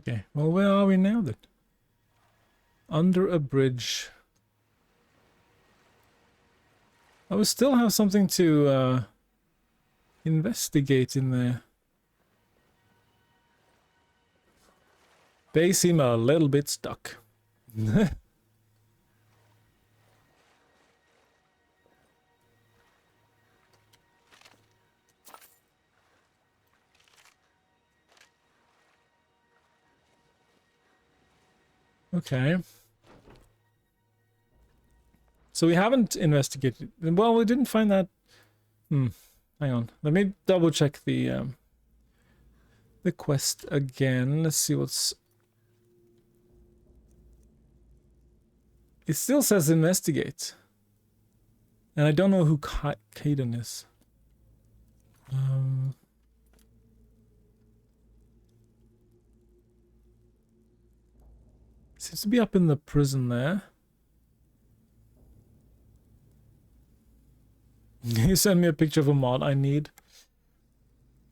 Okay, well, where are we now then? Under a bridge. Oh, we still have something to investigate in there. They seem a little bit stuck. Okay. So we haven't investigated. Well, we didn't find that. Hang on. Let me double check the quest again. Let's see what's. It still says investigate, and I don't know who Caden is. Seems to be up in the prison there. You send me a picture of a mod I need.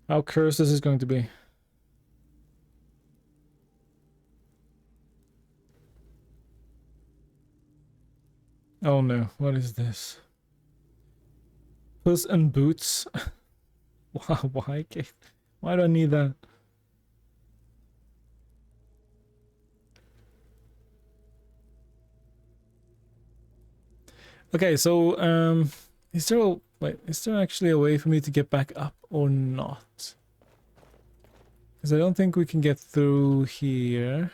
How cursed this is going to be. Oh no, what is this? Puss and Boots. Why? Why do I need that? Okay, so is there actually a way for me to get back up or not? Because I don't think we can get through here.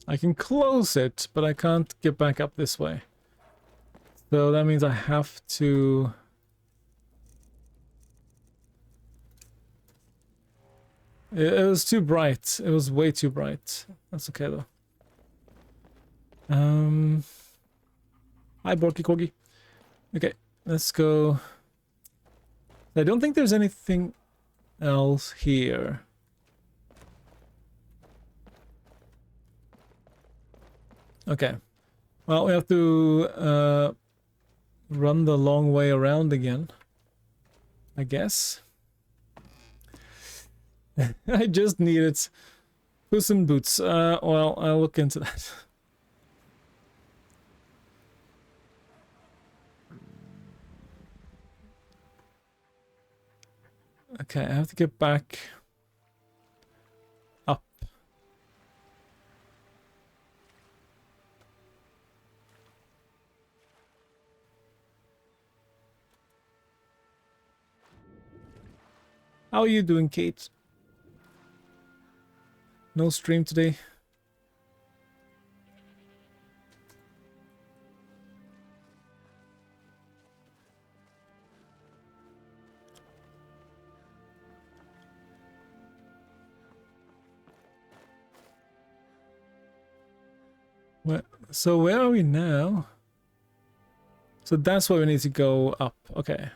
I can close it, but I can't get back up this way. So that means I have to... It was too bright. It was way too bright. That's okay though. Hi, Borky Corgi. Okay, let's go. I don't think there's anything else here. Okay. Well, we have to run the long way around again, I guess. I just needed Puss in Boots. Well, I'll look into that. Okay, I have to get back up. How are you doing, Kate? No stream today. So where are we now? So that's where we need to go up. Okay.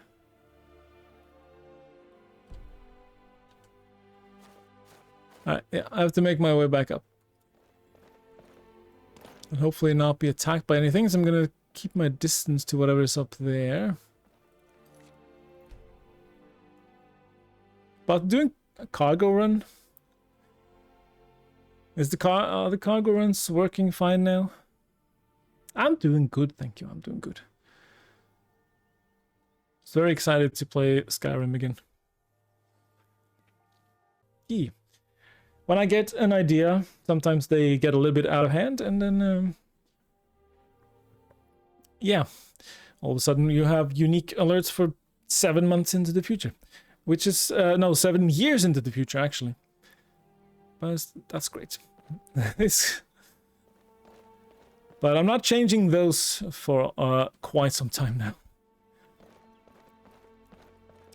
Alright, yeah, I have to make my way back up. And hopefully not be attacked by anything, so I'm gonna keep my distance to whatever's up there. But doing a cargo run? Is the cargo runs working fine now? I'm doing good, thank you. I'm doing good. So very excited to play Skyrim again. Key. When I get an idea, sometimes they get a little bit out of hand, and then yeah, all of a sudden you have unique alerts for 7 months into the future, which is no, 7 years into the future actually. But that's great. But I'm not changing those for quite some time now.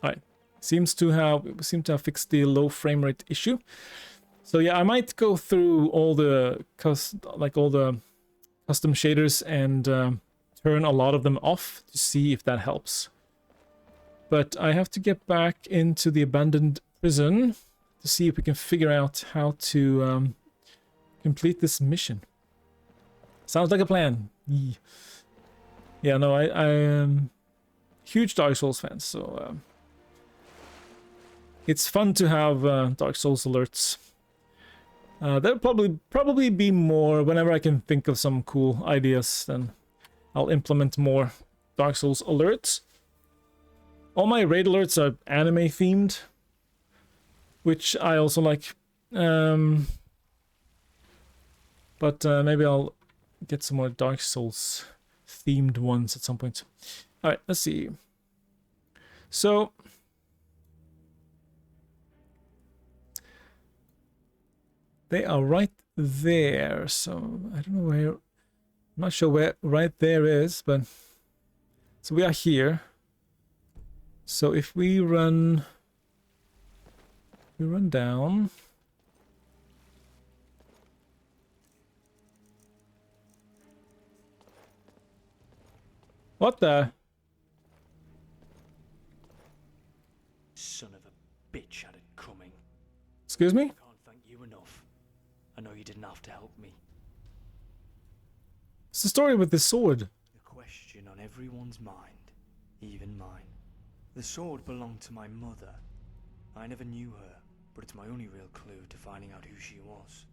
Alright, seem to have fixed the low frame rate issue. So yeah, I might go through all the custom shaders and turn a lot of them off to see if that helps. but I have to get back into the abandoned prison to see if we can figure out how to complete this mission. Sounds like a plan. Yeah, no, I am huge Dark Souls fan, so it's fun to have Dark Souls alerts. There'll probably be more whenever I can think of some cool ideas. Then I'll implement more Dark Souls alerts. All my raid alerts are anime themed, which I also like. But maybe I'll get some more Dark Souls themed ones at some point. All right, let's see. So they are right there, so I don't know where, I'm not sure where right there is, but so we are here. So if we run down. What the? Son of a bitch had it coming. Excuse me? I can't thank you enough. I know you didn't have to help me. What's the story with this sword? The question on everyone's mind, even mine. The sword belonged to my mother. I never knew her, but it's my only real clue to finding out who she was.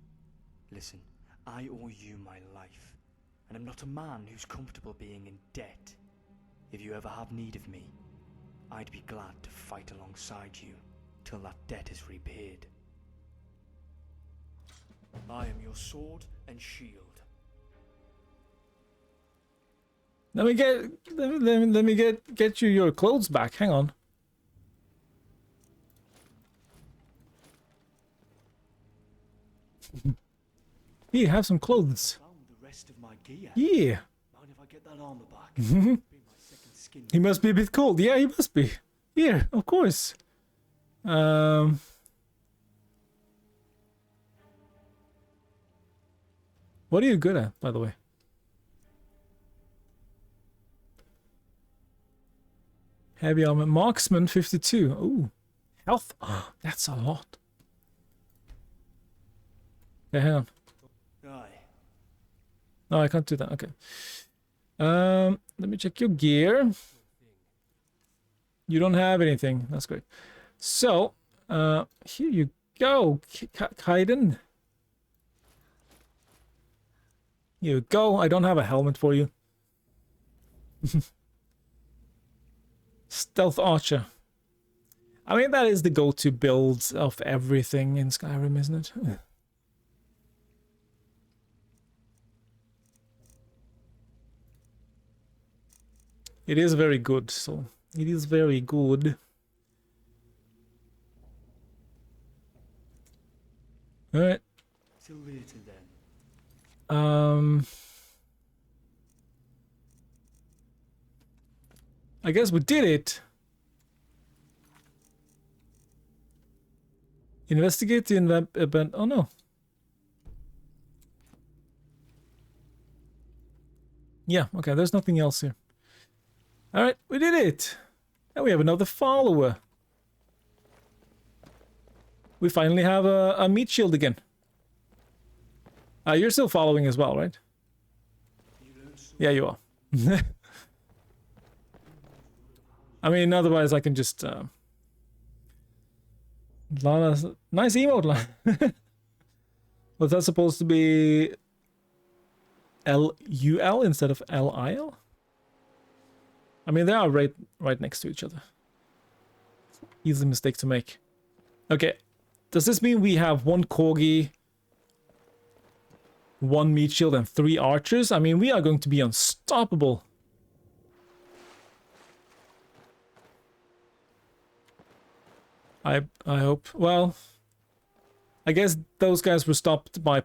Listen, I owe you my life, and I'm not a man who's comfortable being in debt. If you ever have need of me, I'd be glad to fight alongside you till that debt is repaid. I am your sword and shield. Let me get you your clothes back. Hang on. Here, have some clothes. Found the rest of my gear. Yeah. Mind if I get that armor back? Be my second skin. He must be a bit cold. Yeah, he must be. Here, of course. What are you good at, by the way? Heavy armor. Marksman 52. Ooh. Health. Oh, that's a lot. Okay, hang on. Aye. No, I can't do that. Okay. Let me check your gear. You don't have anything. That's great. So, here you go, Kaiden. Here you go. I don't have a helmet for you. Stealth Archer. I mean, that is the go-to build of everything in Skyrim, isn't it? It is very good, so it is very good. All right. Till later then. I guess we did it. Investigate the event. Oh no. Yeah, okay, there's nothing else here. Alright, we did it! And we have another follower. We finally have a meat shield again. You're still following as well, right? Yeah, you are. I mean, otherwise I can just... Lana's nice emote line. Was that supposed to be L-U-L instead of L-I-L? I mean, they are right next to each other. Easy mistake to make. Okay. Does this mean we have one corgi, one meat shield, and 3 archers? I mean, we are going to be unstoppable. I hope. Well, I guess those guys were stopped by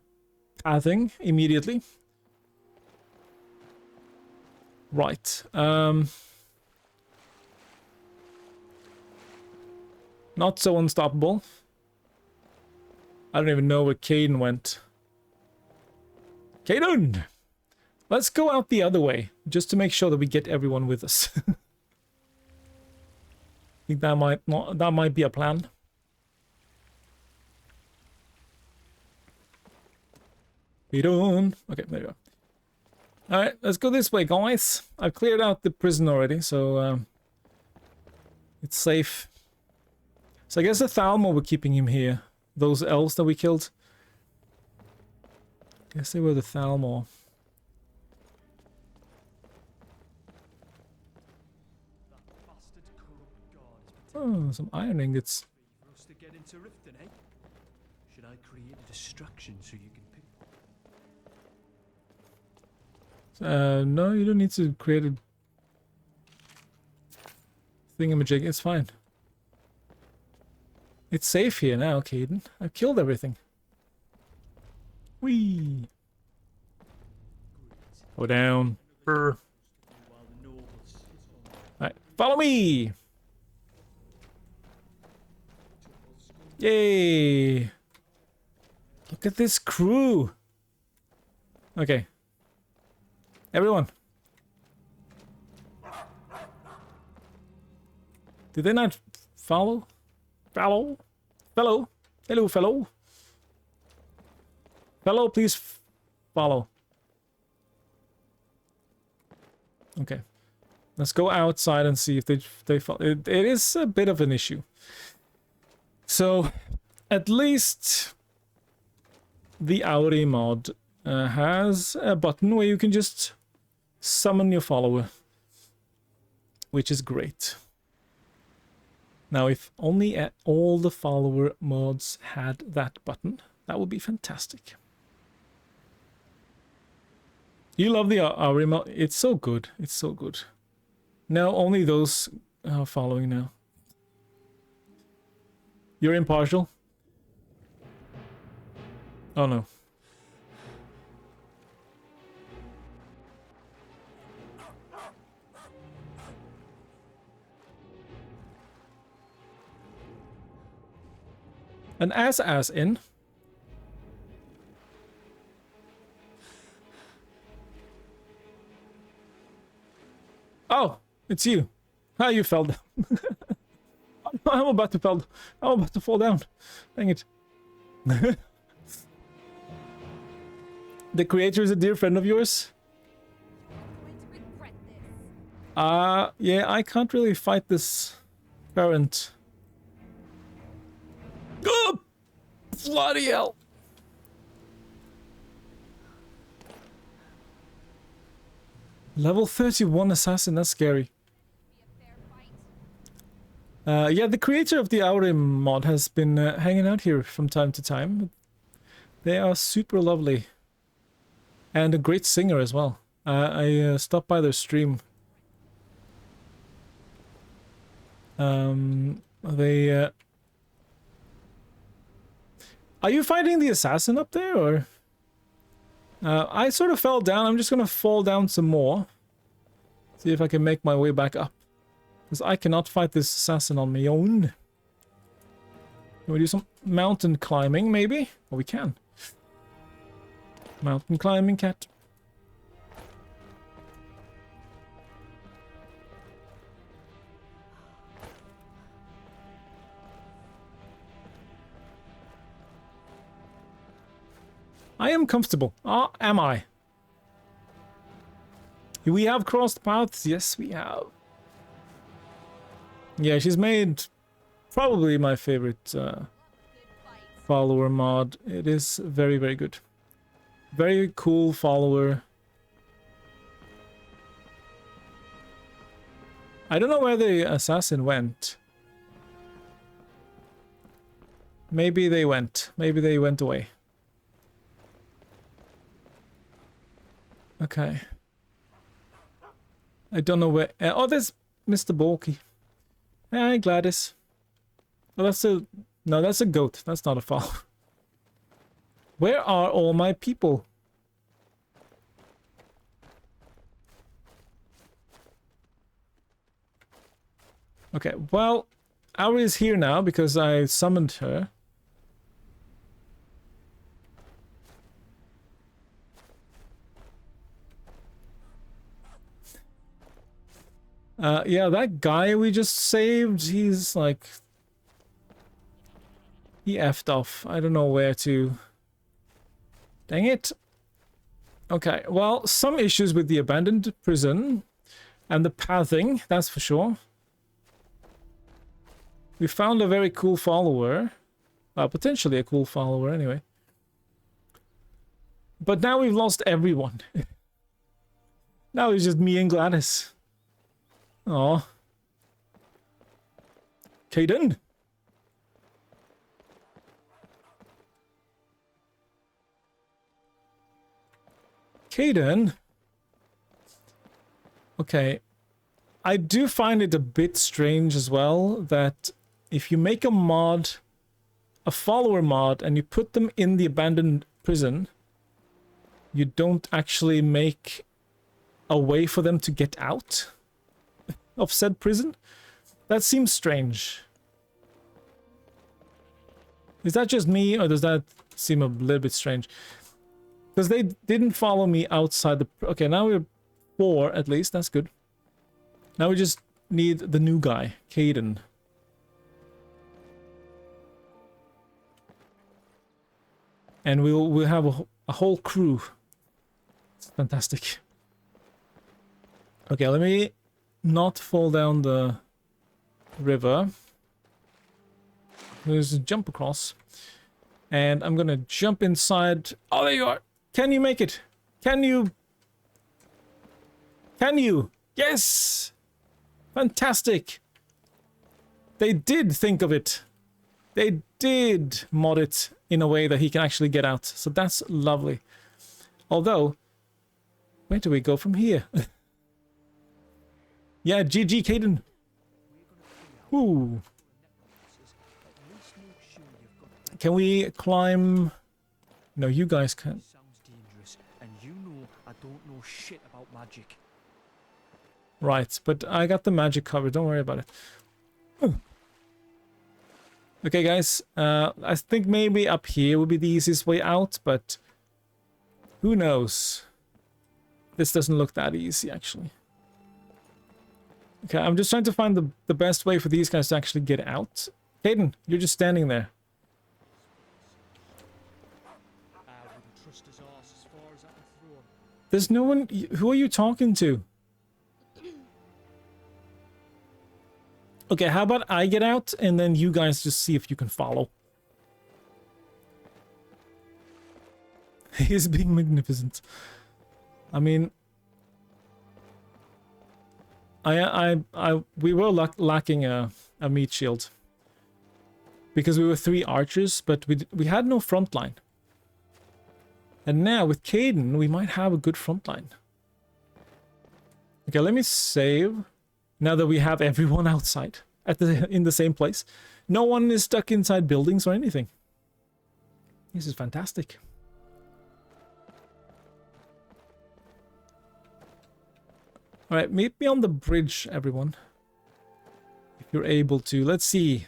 pathing immediately. Right. Not so unstoppable. I don't even know where Caden went. Caden! Let's go out the other way, just to make sure that we get everyone with us. think that might be a plan. Feed on. Okay, there you go. Alright, let's go this way, guys. I've cleared out the prison already, so it's safe. So I guess the Thalmor were keeping him here. Those elves that we killed. I guess they were the Thalmor. Oh, some iron ingots. Should I create a distraction so you can pick? No, you don't need to create a thingamajig. It's fine. It's safe here now, Caden. I've killed everything. Whee! Go down. Alright, follow me! Yay! Look at this crew! Okay. Everyone. Did they not follow? Follow? Fellow? Hello, fellow? Fellow, please follow. Okay. Let's go outside and see if they follow. It is a bit of an issue. So, at least the Auri mod has a button where you can just summon your follower, which is great. Now, if only all the follower mods had that button, that would be fantastic. You love the Auri mod? It's so good. It's so good. No, only those are following now. You're impartial? Oh no. An ass in. Oh, it's you. Ah, you fell down. I'm about to fall down. Dang it. The creator is a dear friend of yours? Yeah, I can't really fight this current. Oh! Bloody hell! Level 31 assassin, that's scary. Yeah, the creator of the Aurim mod has been hanging out here from time to time. They are super lovely. And a great singer as well. I stopped by their stream. They... Are you fighting the assassin up there, or...? I sort of fell down. I'm just gonna fall down some more. See if I can make my way back up. Because I cannot fight this assassin on my own. Can we do some mountain climbing, maybe? Oh, we can. Mountain climbing, cat. I am comfortable. Ah, am I? We have crossed paths. Yes, we have. Yeah, she's made probably my favorite follower mod. It is very, very good. Very cool follower. I don't know where the assassin went. Maybe they went. Maybe they went away. Okay. I don't know where... oh, there's Mr. Bulky. Hi, Gladys. Oh, that's a... No, that's a goat. That's not a fowl. Where are all my people? Okay, well... Auri is here now because I summoned her. Yeah, that guy we just saved, he's like... He effed off. I don't know where to... Dang it. Okay, well, some issues with the abandoned prison and the pathing, that's for sure. We found a very cool follower. Potentially a cool follower, anyway. But now we've lost everyone. Now it's just me and Gladys. Aw. Caden? Caden? Okay. I do find it a bit strange as well that if you make a mod, a follower mod, and you put them in the abandoned prison, you don't actually make a way for them to get out of said prison? That seems strange. Is that just me, or does that seem a little bit strange? Because they didn't follow me outside the... Okay, now we're 4 at least, that's good. Now we just need the new guy, Caden. And we'll have a whole crew. It's fantastic. Okay, let me not fall down the river. There's a jump across. And I'm gonna jump inside. Oh, there you are! Can you make it? Can you? Can you? Yes! Fantastic! They did think of it. They did mod it in a way that he can actually get out. So that's lovely. Although, where do we go from here? Yeah, GG, Caden. Ooh. Can we climb? No, you guys can. Sounds dangerous, and you know I don't know shit about magic. Right, but I got the magic covered. Don't worry about it. Ooh. Okay, guys. I think maybe up here would be the easiest way out, but who knows? This doesn't look that easy, actually. Okay, I'm just trying to find the best way for these guys to actually get out. Caden, you're just standing there. I wouldn't trust his arse as far as I can throw him. There's no one... Who are you talking to? Okay, how about I get out and then you guys just see if you can follow. He's being magnificent. I mean... we were lacking a meat shield. Because we were 3 archers, but we had no front line. And now with Caden, we might have a good front line. Okay, let me save. Now that we have everyone outside in the same place. No one is stuck inside buildings or anything. This is fantastic. Alright, meet me on the bridge, everyone. If you're able to. Let's see.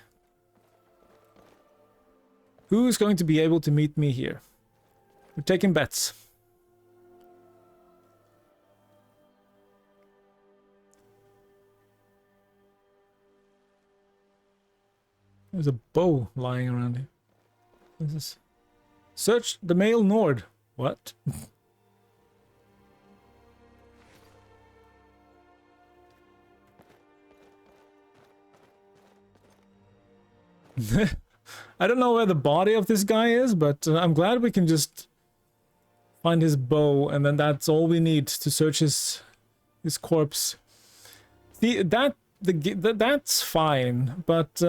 Who's going to be able to meet me here? We're taking bets. There's a bow lying around here. What is this? Search the male Nord. What? I don't know where the body of this guy is, but I'm glad we can just find his bow, and then that's all we need to search his corpse. See, that's fine, but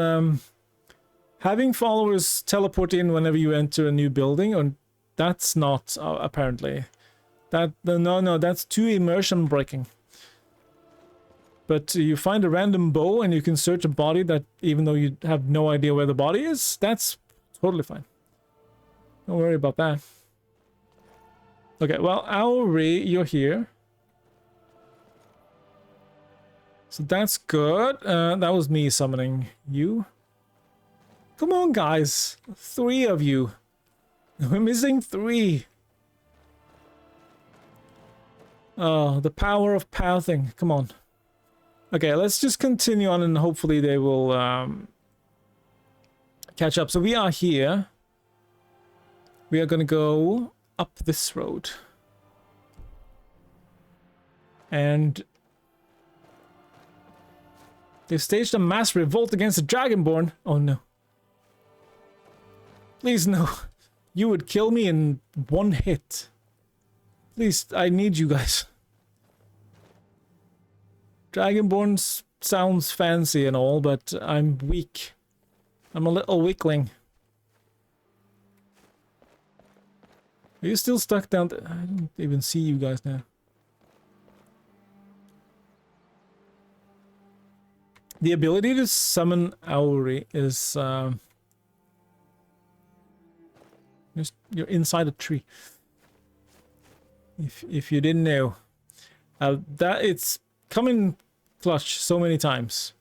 having followers teleport in whenever you enter a new building, or that's not apparently. No, that's too immersion breaking. But you find a random bow and you can search a body that, even though you have no idea where the body is, that's totally fine. Don't worry about that. Okay, well, Auri, you're here. So that's good. That was me summoning you. Come on, guys. 3 of you. We're missing 3. Oh, the power of pathing. Come on. Okay, let's just continue on and hopefully they will catch up. So we are here. We are gonna go up this road. And they've staged a mass revolt against the Dragonborn. Oh no. Please no. You would kill me in one hit. Please, I need you guys. Dragonborn sounds fancy and all, but I'm weak. I'm a little weakling. Are you still stuck down there? I don't even see you guys now. The ability to summon Auri is you're inside a tree. If you didn't know, that it's come in clutch so many times.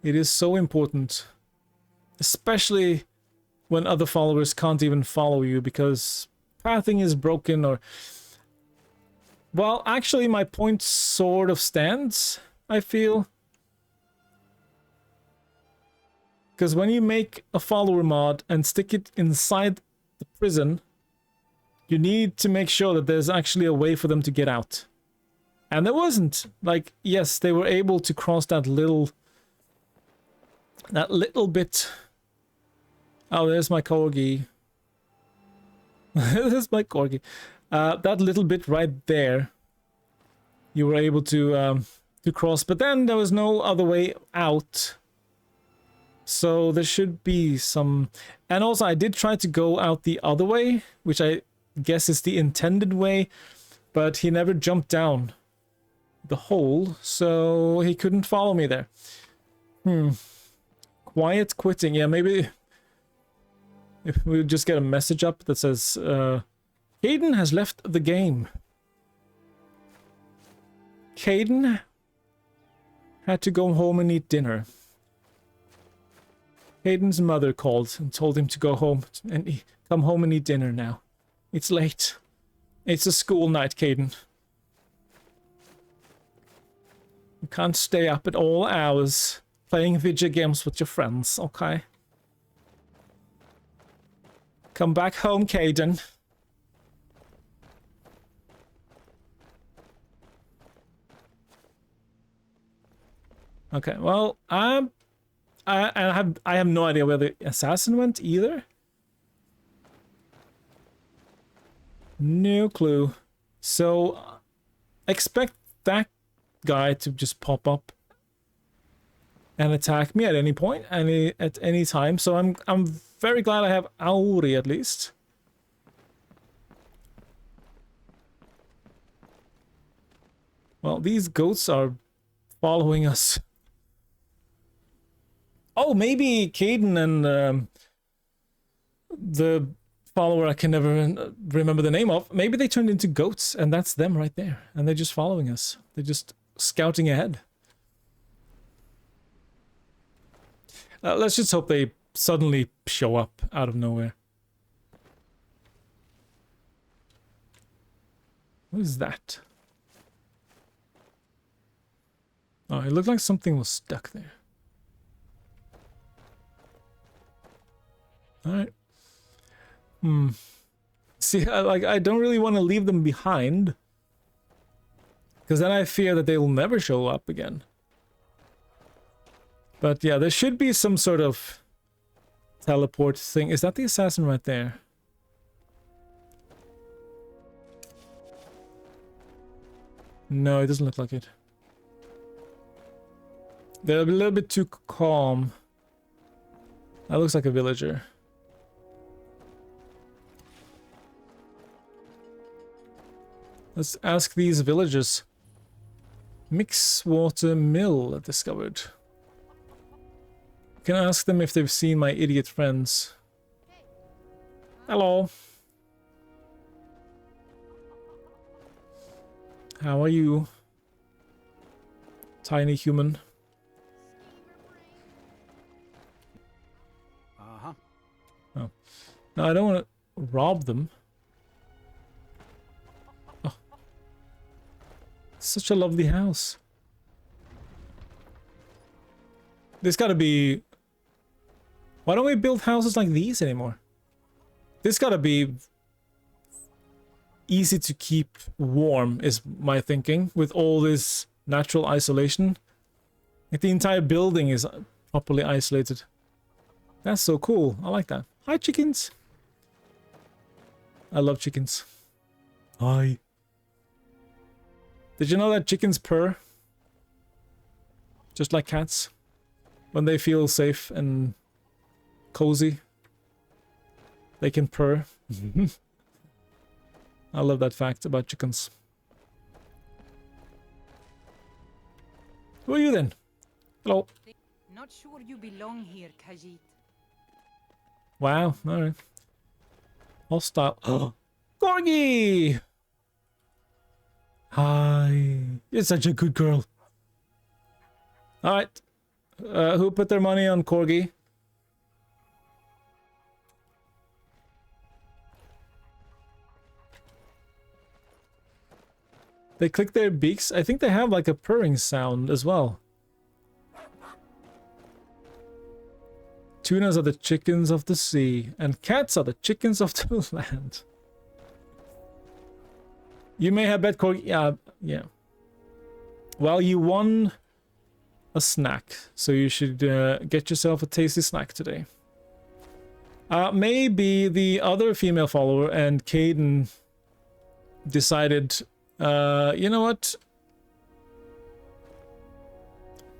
It is so important, especially when other followers can't even follow you because pathing is broken or... Well, actually my point sort of stands, I feel. Because when you make a follower mod and stick it inside the prison, you need to make sure that there's actually a way for them to get out. And there wasn't. Like, yes, they were able to cross that little bit. Oh, there's my corgi. There's my corgi. That little bit right there, you were able to cross, but then there was no other way out. So there should be some... And also, I did try to go out the other way, which I guess is the intended way, but he never jumped down the hole, so he couldn't follow me there. Quiet quitting. Yeah, maybe if we just get a message up that says, Caden has left the game. Caden had to go home and eat dinner. Caden's mother called and told him to go home and come home and eat dinner now. It's late. It's a school night, Caden. You can't stay up at all hours playing video games with your friends, okay? Come back home, Caden. Okay, well, I have no idea where the assassin went either. No clue. So expect that guy to just pop up and attack me at any point, at any time. So I'm very glad I have Auri at least. Well, these goats are following us. Oh, maybe Caden and the follower I can never remember the name of, maybe they turned into goats and that's them right there. And they're just following us. They're just scouting ahead. Let's just hope they suddenly show up out of nowhere. What is that? Oh, it looked like something was stuck there. Alright. See, I don't really want to leave them behind. Because then I fear that they will never show up again. But yeah, there should be some sort of teleport thing. Is that the assassin right there? No, it doesn't look like it. They're a little bit too calm. That looks like a villager. Let's ask these villagers. Mixwater Mill discovered. Can ask them if they've seen my idiot friends. Hello. How are you? Tiny human. Uh-huh. Oh. No, I don't want to rob them. Such a lovely house. This gotta be... Why don't we build houses like these anymore? This gotta be easy to keep warm, is my thinking, with all this natural isolation. Like the entire building is properly isolated. That's so cool. I like that. Hi, chickens. I love chickens. Hi. Did you know that chickens purr? Just like cats. When they feel safe and cozy, they can purr. I love that fact about chickens. Who are you then? Hello. Not sure you belong here, Khajiit. Wow, alright. Hostile. Oh, Corgi! Hi. You're such a good girl. Alright. Who put their money on Corgi? They click their beaks. I think they have like a purring sound as well. Tunas are the chickens of the sea, and cats are the chickens of the land. You may have bet Corgi. Yeah. Well, you won a snack, so you should get yourself a tasty snack today. Maybe the other female follower and Caden decided, you know what?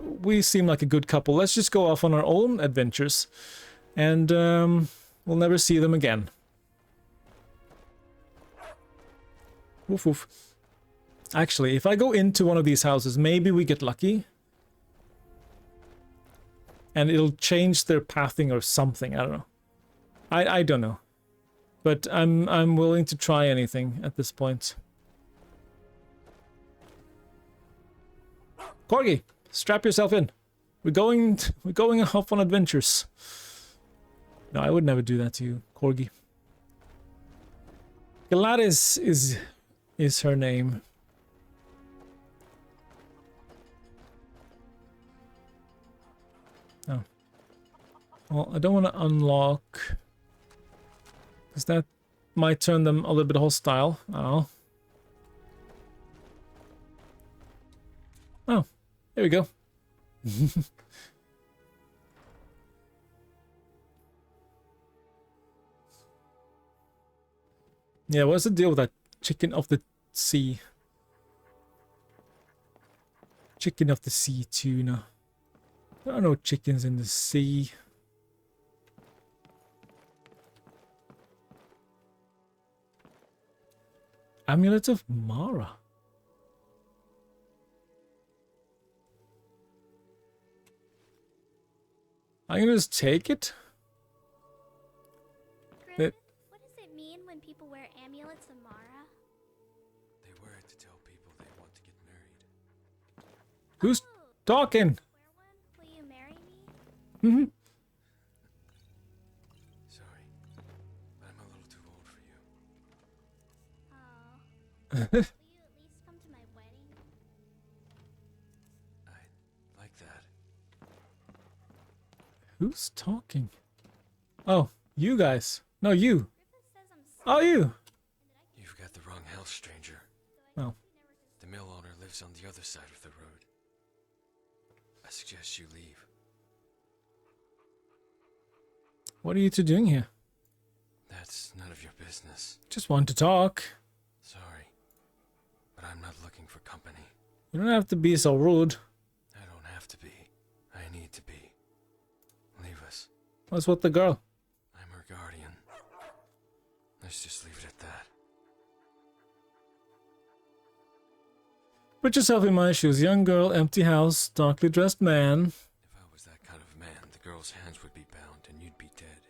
We seem like a good couple. Let's just go off on our own adventures, and we'll never see them again. Woof woof. Actually, if I go into one of these houses, maybe we get lucky. And it'll change their pathing or something. I don't know. I don't know. But I'm willing to try anything at this point. Corgi, strap yourself in. We're going off on adventures. No, I would never do that to you, Corgi. Gladys is her name. Oh. Well, I don't want to unlock, because that might turn them a little bit hostile. Oh. Oh, there we go. Yeah, what's the deal with that chicken of the sea? Chicken of the sea tuna. There are no chickens in the sea. Amulet of Mara. I'm gonna just take it. Griffith, what does it mean when people wear amulets of Mara? They wear it to tell people they want to get married. Who's talking? Wear one? Will you marry me? Sorry, but I'm a little too old for you. Oh. Will you at least come to my wedding? I like that. Who's talking? Oh, you guys. No, you. Griffith says I'm Oh, you. You've got the wrong house, stranger. Oh. The mill owner lives on the other side of the road. I suggest you leave. What are you two doing here? That's none of your business. Just want to talk. Sorry, but I'm not looking for company. You don't have to be so rude. I don't have to be. I need to be. Leave us. What's with the girl? I'm her guardian. Let's just leave it at that. Put yourself in my shoes. Young girl, empty house, darkly dressed man. If I was that kind of man, the girl's hands would be bound and you'd be dead.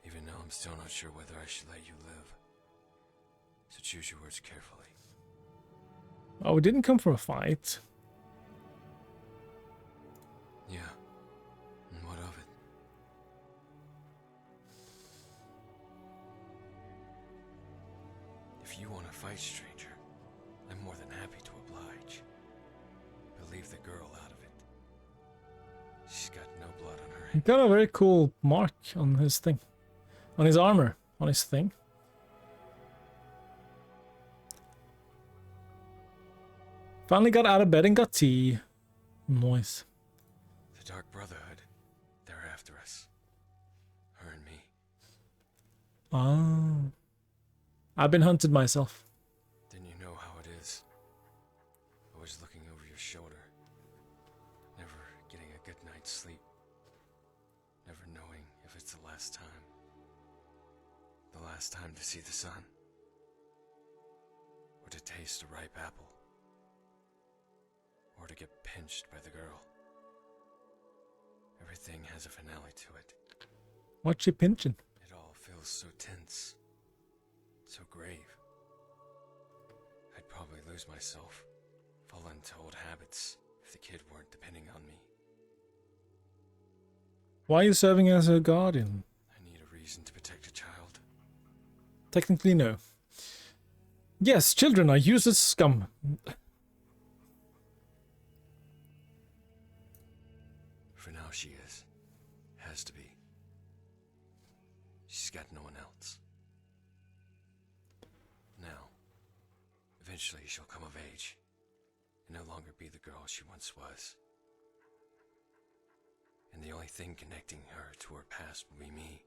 Even now, I'm still not sure whether I should let you live. So choose your words carefully. Oh, we didn't come for a fight. Yeah. And what of it? If you want to fight, stranger, I'm girl out of it. She's got no blood on her He hands. got a very cool mark on his thing. On his armor. On his thing. Finally got out of bed and got tea. Nice. The Dark Brotherhood, they're after us. Her and me. Ah. I've been hunted myself. Then you know how it is. Always looking over your shoulder. Never getting a good night's sleep. Never knowing if it's the last time. The last time to see the sun. Or to taste a ripe apple. Or to get pinched by the girl. Everything has a finale to it. What's she pinching? It all feels so tense. So grave. I'd probably lose myself. Fall into old habits if the kid weren't depending on me. Why are you serving as a guardian? I need a reason to protect a child. Technically, no. Yes, children are useless scum. For now she is. Has to be. She's got no one else. Now, eventually she'll come of age, and no longer be the girl she once was. And the only thing connecting her to her past will be me.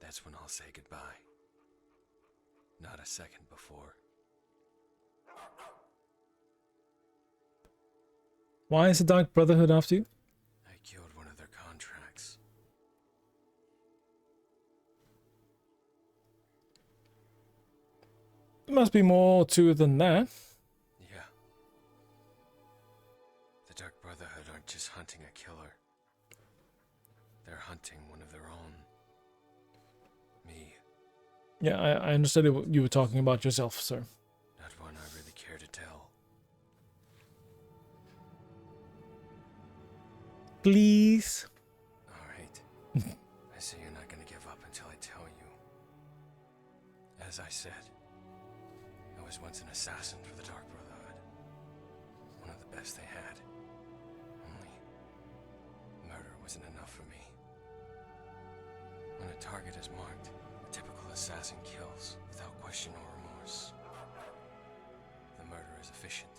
That's when I'll say goodbye. Not a second before. Why is the Dark Brotherhood after you? I killed one of their contracts. There must be more to it than that. Yeah. The Dark Brotherhood aren't just hunting a killer. They're hunting one of their own. Me. Yeah, I understood you were talking about yourself, sir. Not one I really care to tell. Please. Alright. I see you're not gonna give up until I tell you. As I said, I was once an assassin for the Dark Brotherhood. One of the best they had. Only, murder wasn't enough for me. When a target is marked, a typical assassin kills without question or remorse. The murder is efficient.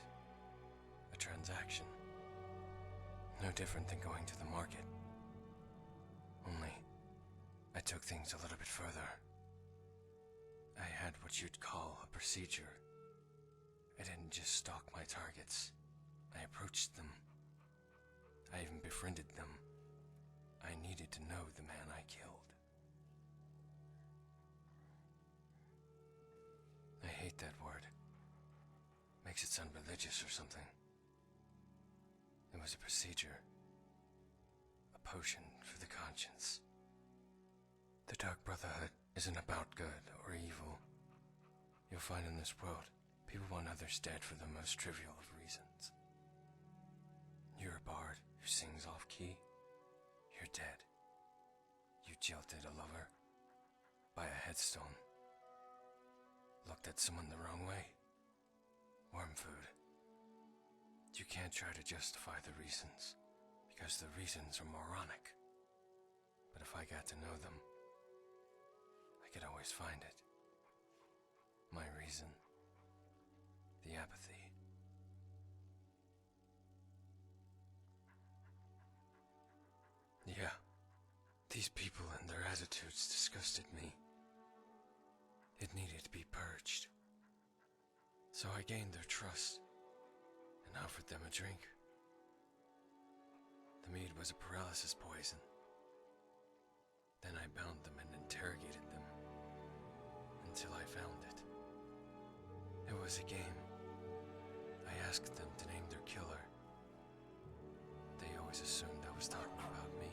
A transaction. No different than going to the market. Only, I took things a little bit further. I had what you'd call a procedure. I didn't just stalk my targets. I approached them. I even befriended them. I needed to know the man I killed. I hate that word. Makes it sound religious or something. It was a procedure. A potion for the conscience. The Dark Brotherhood isn't about good or evil. You'll find in this world, people want others dead for the most trivial of reasons. You're a bard who sings off key. You're dead. You jilted a lover. By a headstone. Looked at someone the wrong way. Worm food. You can't try to justify the reasons, because the reasons are moronic. But if I got to know them, I could always find it. My reason. The apathy. Yeah, these people and their attitudes disgusted me. It needed to be purged. So I gained their trust and offered them a drink. The mead was a paralysis poison. Then I bound them and interrogated them until I found it. It was a game. I asked them to name their killer. They always assumed I was talking about me.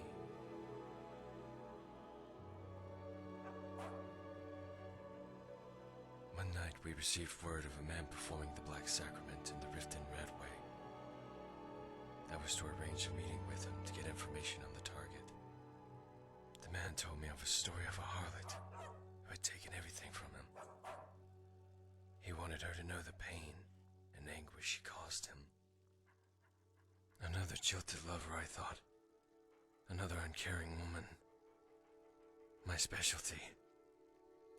One night we received word of a man performing the Black Sacrament in the Rift in Radway. I was to arrange a meeting with him to get information on the target. The man told me of a story of a harlot who had taken everything from him. He wanted her to know the pain and anguish she caused him. Another jilted lover, I thought. Another uncaring woman. My specialty.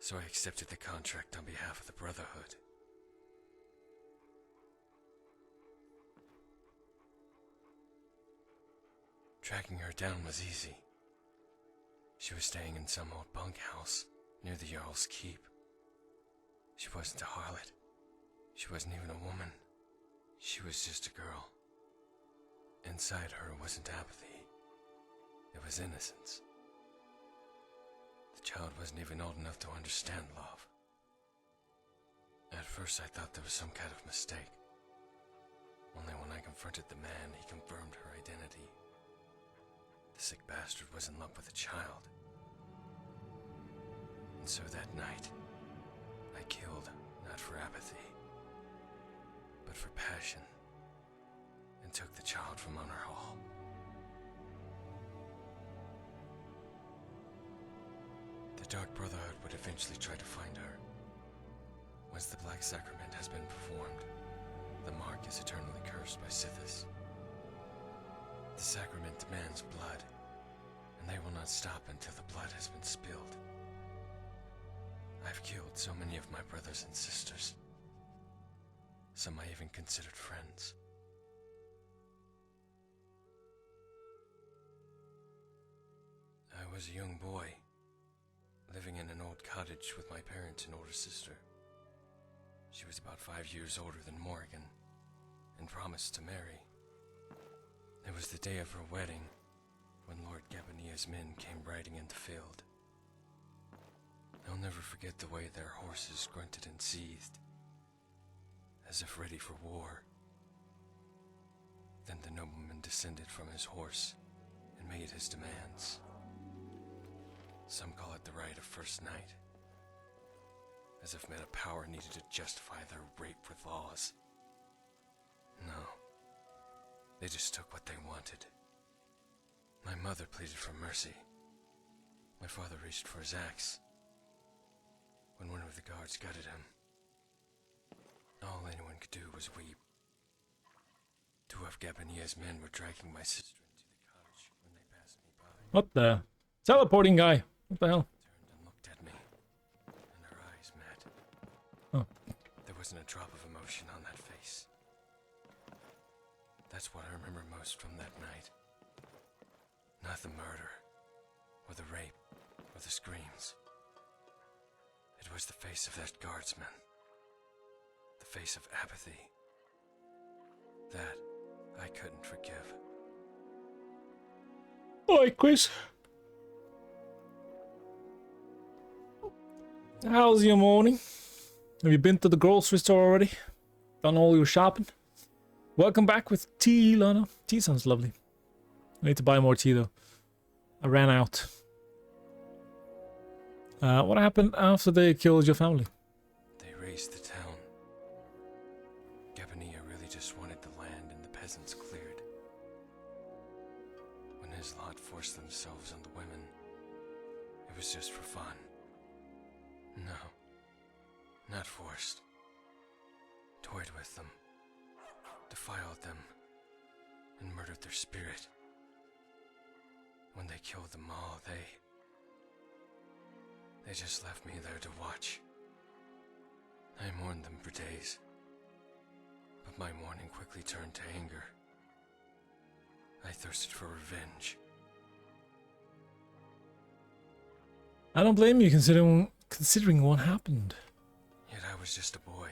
So I accepted the contract on behalf of the Brotherhood. Tracking her down was easy. She was staying in some old bunkhouse near the Jarl's Keep. She wasn't a harlot. She wasn't even a woman. She was just a girl. Inside her wasn't apathy. It was innocence. The child wasn't even old enough to understand love. At first I thought there was some kind of mistake. Only when I confronted the man, he confirmed her identity. The sick bastard was in love with a child. And so that night, I killed, not for apathy, but for passion, and took the child from Honor Hall. The Dark Brotherhood would eventually try to find her. Once the Black Sacrament has been performed, the mark is eternally cursed by Sithis. The sacrament demands blood, and they will not stop until the blood has been spilled. I've killed so many of my brothers and sisters. Some I even considered friends. I was a young boy, living in an old cottage with my parents and older sister. She was about 5 years older than Morrigan, and promised to marry. It was the day of her wedding, when Lord Gabania's men came riding into field. I'll never forget the way their horses grunted and seethed, as if ready for war. Then the nobleman descended from his horse and made his demands. Some call it the right of first night, as if men of power needed to justify their rape with laws. No, they just took what they wanted. My mother pleaded for mercy. My father reached for his axe. When one of the guards gutted him, all anyone could do was weep. Two of Gabania's men were dragging my sister into the cottage when they passed me by. What the? Teleporting guy. What the hell? Turned and looked at me, and our eyes met. Oh. There wasn't a drop of emotion on that face. That's what I remember most from that night. Not the murder, or the rape, or the screams. It was the face of that guardsman. The face of apathy. That I couldn't forgive. Oi, Chris. How's your morning? Have you been to the grocery store already? Done all your shopping? Welcome back with tea, Lana. Tea sounds lovely. I need to buy more tea though. I ran out. What happened after they killed your family? They razed the town. Gabania really just wanted the land and the peasants cleared. When his lot forced themselves on the women, it was just for fun. No, not forced. Toyed with them, defiled them, and murdered their spirit. When they killed them all, they just left me there to watch. I mourned them for days, but my mourning quickly turned to anger. I thirsted for revenge. I don't blame you considering what happened. Yet I was just a boy.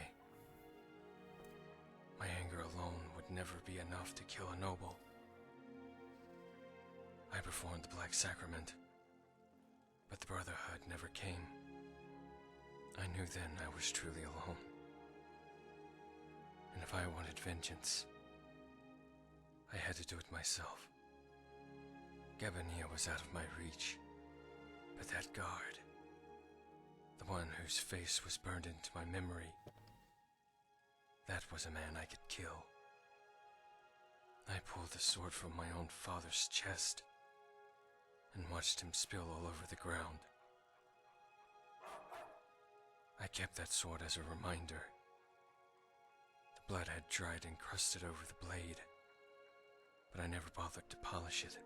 My anger alone would never be enough to kill a noble. I performed the Black Sacrament, but the Brotherhood never came. I knew then I was truly alone. And if I wanted vengeance, I had to do it myself. Gabania was out of my reach, but that guard, the one whose face was burned into my memory, that was a man I could kill. I pulled the sword from my own father's chest and watched him spill all over the ground. I kept that sword as a reminder. The blood had dried and crusted over the blade, but I never bothered to polish it.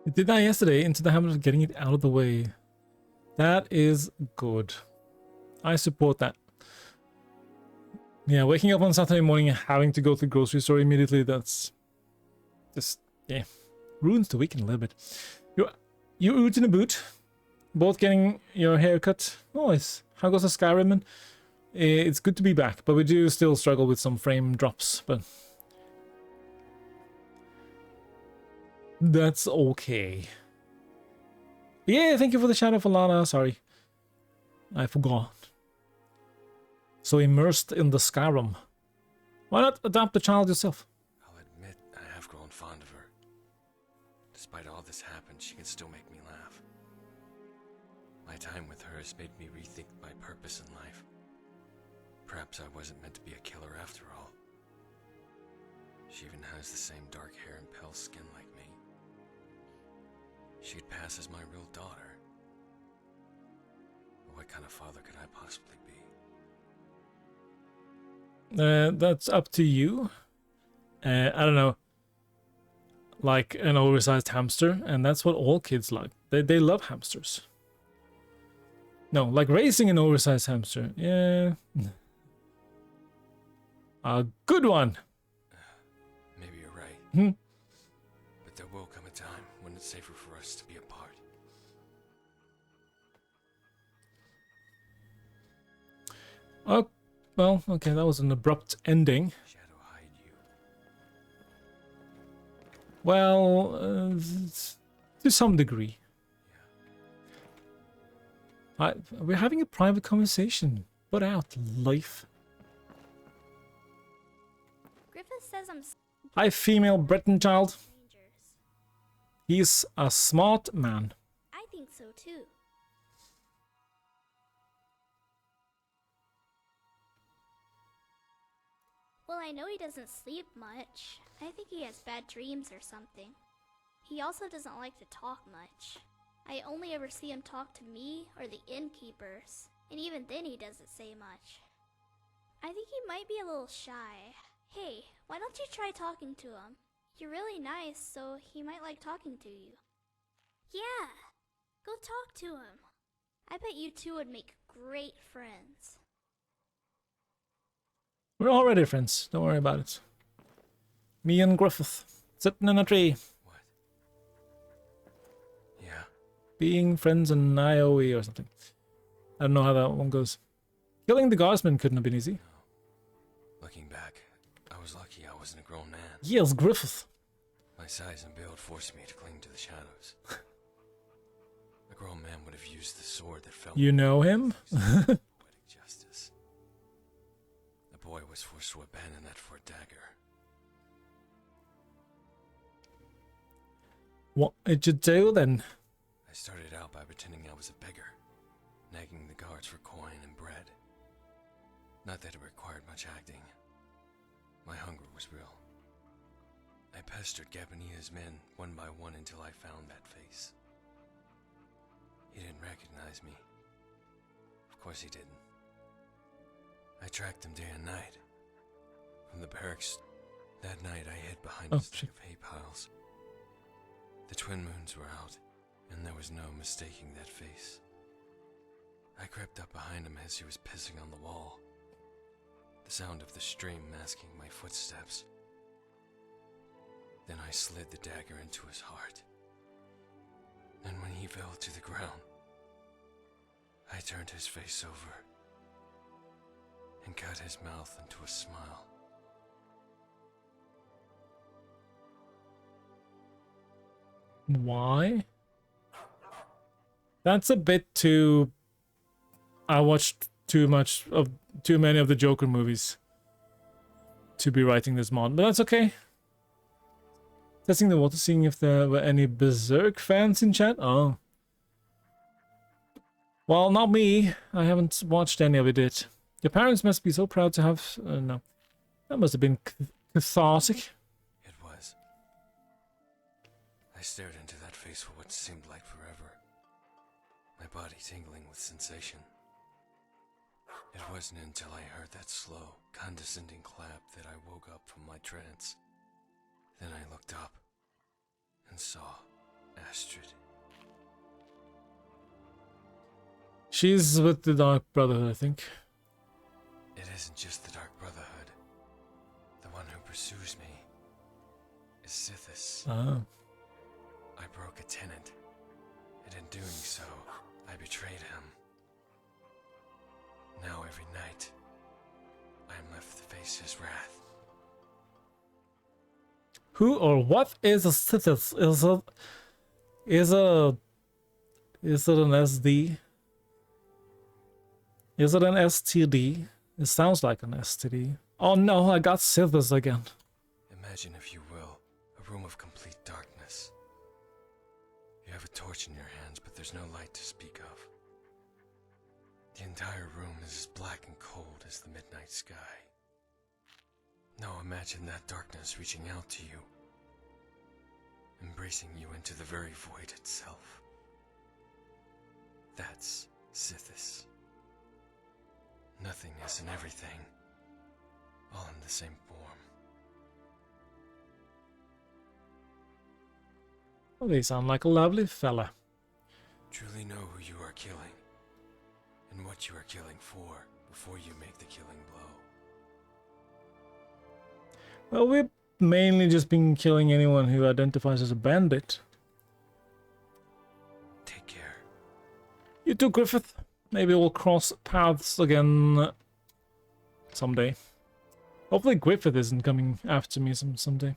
You did that yesterday, into the habit of getting it out of the way. That is good. I support that. Yeah, waking up on Saturday morning and having to go to the grocery store immediately, that's just, yeah, ruins the weekend a little bit. You Oot in a boot, both getting your hair cut. Nice. How goes the Skyrim? It's good to be back, but we do still struggle with some frame drops, but that's okay. Yeah, thank you for the shadow for Lana. Sorry, I forgot. So immersed in the Skyrim. Why not adopt the child yourself? I'll admit I have grown fond of her. Despite all this happened, she can still make me laugh. My time with her has made me rethink my purpose in life. Perhaps I wasn't meant to be a killer after all. She even has the same dark hair and pale skin like me. She'd pass as my real daughter. But what kind of father could I possibly be? That's up to you. I don't know. Like an oversized hamster, and that's what all kids like. They love hamsters. No, like raising an oversized hamster. Yeah. A good one. Maybe you're right. But there will come a time when it's safer for us to be apart. Oh, well, okay, that was an abrupt ending. Shadow hide you. Well, to some degree. We're having a private conversation. Put out, life. Griffith says I'm Hi, female Breton child. dangerous. He's a smart man. I think so too. Well, I know he doesn't sleep much. I think he has bad dreams or something. He also doesn't like to talk much. I only ever see him talk to me or the innkeepers, and even then he doesn't say much. I think he might be a little shy. Hey, why don't you try talking to him? You're really nice, so he might like talking to you. Yeah, go talk to him. I bet you two would make great friends. We're already friends. Don't worry about it. Me and Griffith sitting in a tree, What? Yeah. being friends in IOE or something. I don't know how that one goes. Killing the guardsman couldn't have been easy. No. Looking back, I was lucky I wasn't a grown man. Yes, Griffith. My size and build forced me to cling to the shadows. A grown man would have used the sword that fell. You know him? Poetic justice. The boy was forced to abandon that for a dagger. What did you do then? I started out by pretending I was a beggar, nagging the guards for coin and bread. Not that it required much acting. My hunger was real. I pestered Gabonia's men one by one until I found that face. He didn't recognize me. Of course he didn't. I tracked him day and night. From the barracks, that night I hid behind a stack of hay piles. The twin moons were out, and there was no mistaking that face. I crept up behind him as he was pissing on the wall, the sound of the stream masking my footsteps. Then I slid the dagger into his heart. And when he fell to the ground, I turned his face over and cut his mouth into a smile. Why? That's a bit too... I watched too many of the Joker movies to be writing this mod, but that's okay. Testing the water, seeing if there were any Berserk fans in chat. Oh. Well, not me. I haven't watched any of it yet. Your parents must be so proud to have... no. That must have been cathartic. It was. I stared into that face for what seemed like forever, my body tingling with sensation. It wasn't until I heard that slow, condescending clap that I woke up from my trance. Then I looked up and saw Astrid. She's with the Dark Brotherhood, I think. It isn't just the Dark Brotherhood. The one who pursues me is Sithis. Ah. I broke a tenet, and in doing so, I betrayed him. Now every night, I am left to face his wrath. Who or what is a Sithis? Is it an SD? Is it an STD? It sounds like an STD. Oh no, I got Sithis again. Imagine, if you will, a room of complete darkness. You have a torch in your hands, but there's no light to speak of. The entire room is as black and cold as the midnight sky. Now imagine that darkness reaching out to you, embracing you into the very void itself. That's Sithis. Nothingness and everything, all in the same form. Well, they sound like a lovely fella. Truly know who you are killing, and what you are killing for, before you make the killing blow. Well, we've mainly just been killing anyone who identifies as a bandit. Take care. You too, Griffith. Maybe we'll cross paths again someday. Hopefully Griffith isn't coming after me someday.